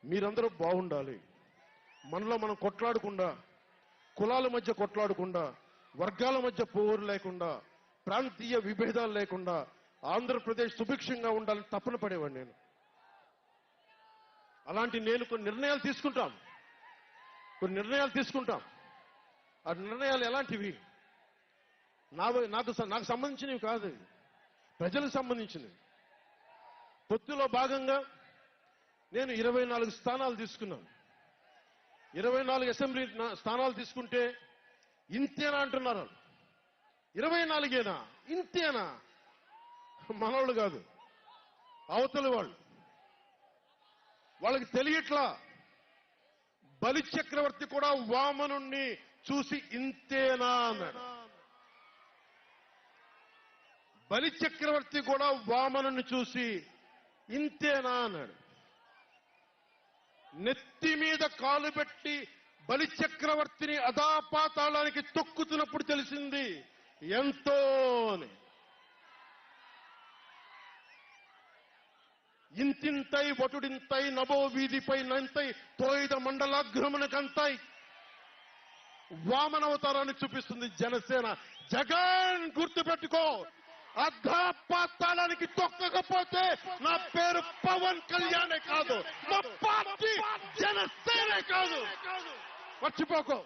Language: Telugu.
మీరందరూ బాగుండాలి. మనలో మనం కొట్లాడకుండా, కులాల మధ్య కొట్లాడకుండా, వర్గాల మధ్య పోరు లేకుండా, ప్రాంతీయ విభేదాలు లేకుండా ఆంధ్రప్రదేశ్ సుభిక్షంగా ఉండాలని తపన పడేవాడు నేను. అలాంటి నేను కొన్ని నిర్ణయాలు తీసుకుంటాం. ఆ నిర్ణయాలు ఎలాంటివి? నాకు సంబంధించినవి కాదు, ప్రజలకు సంబంధించినవి. పొత్తులో భాగంగా నేను 24 స్థానాలు తీసుకున్నాను. 24 అసెంబ్లీ స్థానాలు తీసుకుంటే ఇంతేనా అంటున్నారు. 24ఏనా? ఇంతేనా? మనోళ్ళు కాదు, అవతలి వాళ్ళకి తెలియట్లా. బలి చక్రవర్తి కూడా వామనుణ్ణి చూసి ఇంతేనా అన్నాడు. బలి చక్రవర్తి కూడా వామనుణ్ణి చూసి ఇంతేనా అన్నాడు. నెత్తి మీద కాలు పెట్టి బలి చక్రవర్తిని అధాపాతాళానికి తొక్కుతున్నప్పుడు తెలిసింది ఎంతో అని. ఇంతింతై వటుడింతై నభో వీధిపై నంతై తోయిద మండలాగ్రమణకంతై వామనవతారాన్ని చూపిస్తుంది జనసేన. జగన్ గుర్తుపెట్టుకో, అధాపాతాళానికి తొక్కకపోతే నా పేరు పవన్ కళ్యాణే కాదు, మా పార్టీ జనసేనే కాదు, మర్చిపోకో.